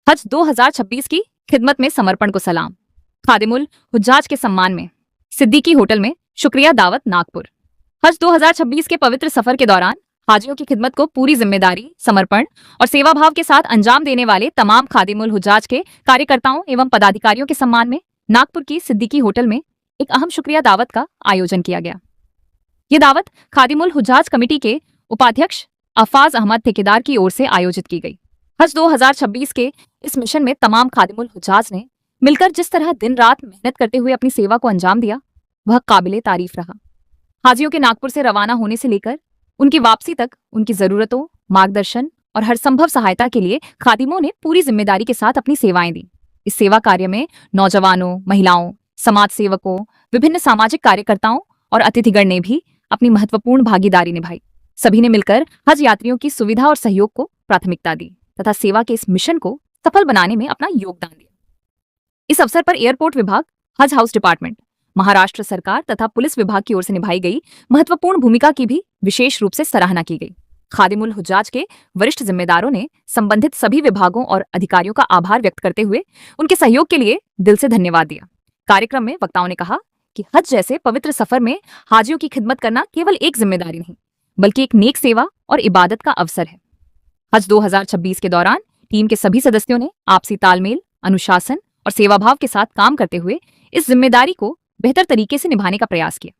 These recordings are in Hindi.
हज 2026 की खिदमत में समर्पण को सलाम। खादिमुल हुज्जाज के सम्मान में सिद्दीकी होटल में शुक्रिया दावत नागपुर। हज 2026 के पवित्र सफर के दौरान हाजियों की खिदमत को पूरी जिम्मेदारी, समर्पण और सेवा भाव के साथ अंजाम देने वाले तमाम खादिमुल हुज्जाज के कार्यकर्ताओं एवं पदाधिकारियों के सम्मान में नागपुर की सिद्दीकी होटल में एक अहम शुक्रिया दावत का आयोजन किया गया। ये दावत खादिमुल हुज्जाज कमेटी के उपाध्यक्ष अफाज अहमद ठेकेदार की ओर से आयोजित की गई। हज 2026 के इस मिशन में तमाम खादिमुल हुज्जाज ने मिलकर जिस तरह दिन रात मेहनत करते हुए अपनी सेवा को अंजाम दिया, वह काबिले तारीफ रहा। हाजियों के नागपुर से रवाना होने से लेकर उनकी वापसी तक उनकी जरूरतों, मार्गदर्शन और हर संभव सहायता के लिए खादिमों ने पूरी जिम्मेदारी के साथ अपनी सेवाएं दी। इस सेवा कार्य में नौजवानों, महिलाओं, समाज सेवकों, विभिन्न सामाजिक कार्यकर्ताओं और अतिथिगण ने भी अपनी महत्वपूर्ण भागीदारी निभाई। सभी ने मिलकर हज यात्रियों की सुविधा और सहयोग को प्राथमिकता दी तथा सेवा के इस मिशन को सफल बनाने में अपना योगदान दिया। इस अवसर पर एयरपोर्ट विभाग, हज हाउस डिपार्टमेंट, महाराष्ट्र सरकार तथा पुलिस विभाग की ओर से निभाई गई महत्वपूर्ण भूमिका की भी विशेष रूप से सराहना की गई। खादिमुल हुज्जाज के वरिष्ठ जिम्मेदारों ने संबंधित सभी विभागों और अधिकारियों का आभार व्यक्त करते हुए उनके सहयोग के लिए दिल से धन्यवाद दिया। कार्यक्रम में वक्ताओं ने कहा कि हज जैसे पवित्र सफर में हाजियों की खिदमत करना केवल एक जिम्मेदारी नहीं, बल्कि एक नेक सेवा और इबादत का अवसर है। हज 2026 के दौरान टीम के सभी सदस्यों ने आपसी तालमेल, अनुशासन और सेवाभाव के साथ काम करते हुए इस जिम्मेदारी को बेहतर तरीके से निभाने का प्रयास किया।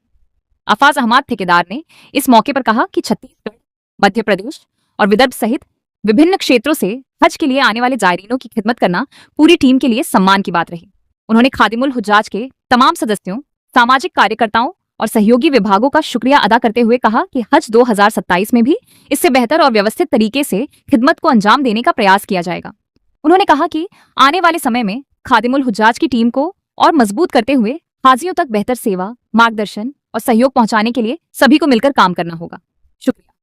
अफाज अहमद ठेकेदार ने इस मौके पर कहा कि छत्तीसगढ़, मध्य प्रदेश और विदर्भ सहित विभिन्न क्षेत्रों से हज के लिए आने वाले जायरीनों की खिदमत करना पूरी टीम के लिए सम्मान की बात रही। उन्होंने खादिमुल हुज्जाज के तमाम सदस्यों, सामाजिक कार्यकर्ताओं और सहयोगी विभागों का शुक्रिया अदा करते हुए कहा कि हज 2027 में भी इससे बेहतर और व्यवस्थित तरीके से खिदमत को अंजाम देने का प्रयास किया जाएगा। उन्होंने कहा कि आने वाले समय में खादिमुल हुज्जाज की टीम को और मजबूत करते हुए हाजियों तक बेहतर सेवा, मार्गदर्शन और सहयोग पहुंचाने के लिए सभी को मिलकर काम करना होगा। शुक्रिया।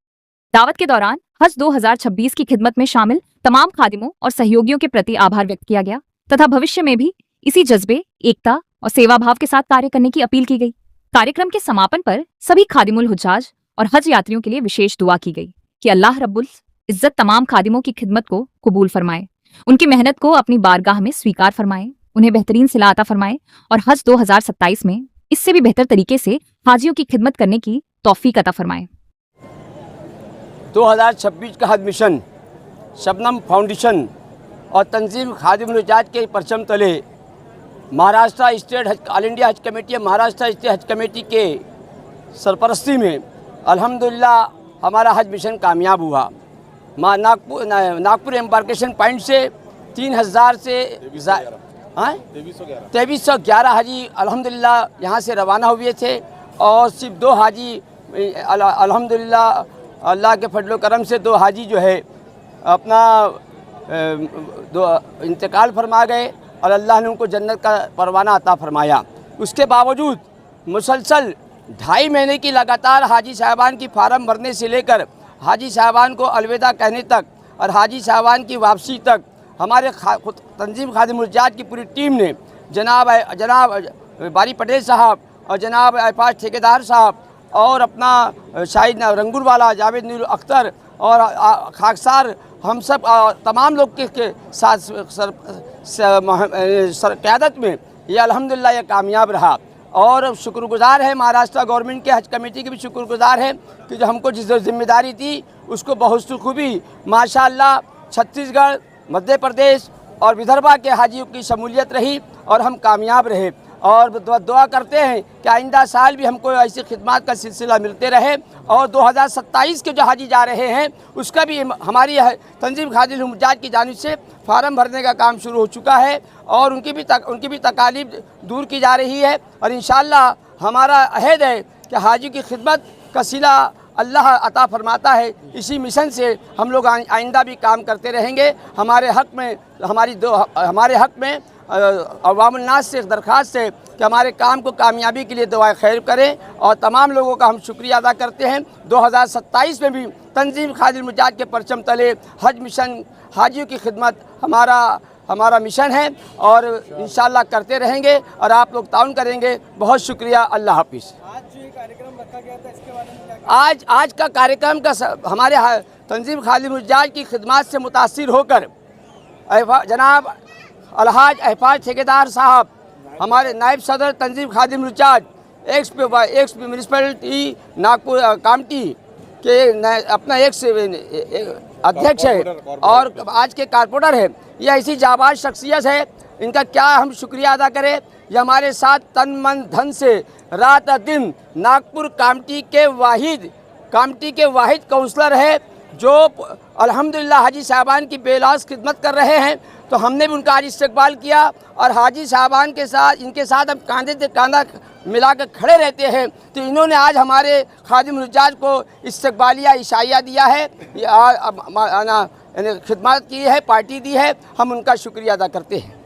दावत के दौरान हज 2026 की खिदमत में शामिल तमाम खादिमों और सहयोगियों के प्रति आभार व्यक्त किया गया तथा भविष्य में भी इसी जज्बे, एकता और सेवा भाव के साथ कार्य करने की अपील की गई। कार्यक्रम के समापन पर सभी खादिमुल हुज्जाज और हज यात्रियों के लिए विशेष दुआ की गई कि अल्लाह रब्बुल इज्जत तमाम खादिमों की खिदमत को कबूल फरमाए, उनकी मेहनत को अपनी बारगाह में स्वीकार फरमाए, उन्हें बेहतरीन सिला अता फरमाए और हज 2027 में इससे भी बेहतर तरीके से हाजियों की खिदमत करने की तौफीक अता फरमाए। 2026 का हज मिशन शबनम फाउंडेशन और तंजीम खादिमुल हुज्जाज के परचम तले महाराष्ट्र स्टेट हज, ऑल इंडिया हज कमेटी, महाराष्ट्र स्टेट हज कमेटी के सरपरस्ती में अल्हम्दुलिल्लाह हमारा हज मिशन कामयाब हुआ। नागपुर एम्बार्केशन पॉइंट से 3000 से 2311 हाजी अल्हम्दुलिल्लाह यहाँ से रवाना हुए थे और सिर्फ 2 हाजी अल्हम्दुलिल्लाह अल्लाह के फजल करम से 2 हाजी जो है अपना इंतकाल फरमा गए और अल्लाह ने उनको जन्नत का परवाना अता फरमाया। उसके बावजूद मुसलसल 2.5 महीने की लगातार हाजी साहबान की फार्म भरने से लेकर हाजी साहबान को अलविदा कहने तक और हाजी साहबान की वापसी तक हमारे तंजीम खादिमुल हुज्जाज की पूरी टीम ने जनाब बारी पटेल साहब और जनाब अफाज ठेकेदार साहब और अपना शाहिद रंगूरवाला, जावेद नीर अख्तर और खाकसार, हम सब तमाम लोग के साथ क़यादत में ये अल्हम्दुलिल्लाह ये कामयाब रहा और शुक्रगुजार है महाराष्ट्र गवर्नमेंट के हज कमेटी की भी शुक्रगुजार है कि जो हमको जिस जिम्मेदारी दी उसको बहुत खूबी माशाअल्लाह छत्तीसगढ़, मध्य प्रदेश और विदर्भा के हाजियों की शमूलियत रही और हम कामयाब रहे और दुआ करते हैं कि आइंदा साल भी हमको ऐसी खिदमत का सिलसिला मिलते रहे और 2027 के जो हाजी जा रहे हैं उसका भी हमारी तंजीम खादिमुल हुज्जाज की जानिब से फार्म भरने का काम शुरू हो चुका है और उनकी भी तकालीफ दूर की जा रही है और इंशाअल्लाह हमारा अहद है कि हाजी की खिदमत का सिला अल्लाह अता फरमाता है। इसी मिशन से हम लोग आइंदा भी काम करते रहेंगे। हमारे हक में अवामुल नास से दरख्वास्त है कि हमारे काम को कामयाबी के लिए दुआ खैर करें और तमाम लोगों का हम शुक्रिया अदा करते हैं। 2027 में भी तंजीम खादिमुल हुज्जाज के परचम तले हज मिशन, हाजियों की खिदमत हमारा मिशन है और इंशाअल्लाह करते रहेंगे और आप लोग ताउन करेंगे। बहुत शुक्रिया। अल्लाह हाफिज़। आज जो ये कार्यक्रम रखा गया था इसके बारे में आज का कार्यक्रम का हमारे तंजीम खादिमुल हुज्जाज की खिदमत से मुतासिर होकर जनाब अलहाज अहफाज ठेकेदार साहब, हमारे नायब सदर तंजीम खादिम रुचाज, एक्स म्यूनिसिपलिटी नागपुर कामटी के अपना एक्स अध्यक्ष है और आज के कारपोरेटर है। ये ऐसी जाबाज शख्सियत है, इनका क्या हम शुक्रिया अदा करें। ये हमारे साथ तन मन धन से रात दिन नागपुर कामटी के वाहिद काउंसलर है, जो अल्हम्दुलिल्लाह हाजी साहबान की बेलौस खिदमत कर रहे हैं। तो हमने भी उनका आज इस्तकबाल किया और हाजी साहबान के साथ, इनके साथ हम कांधे से कांधा मिलाकर खड़े रहते हैं। तो इन्होंने आज हमारे खादिम रुजाज को इस्तकबालिया इशाइया दिया है, खिदमत की है, पार्टी दी है, हम उनका शुक्रिया अदा करते हैं।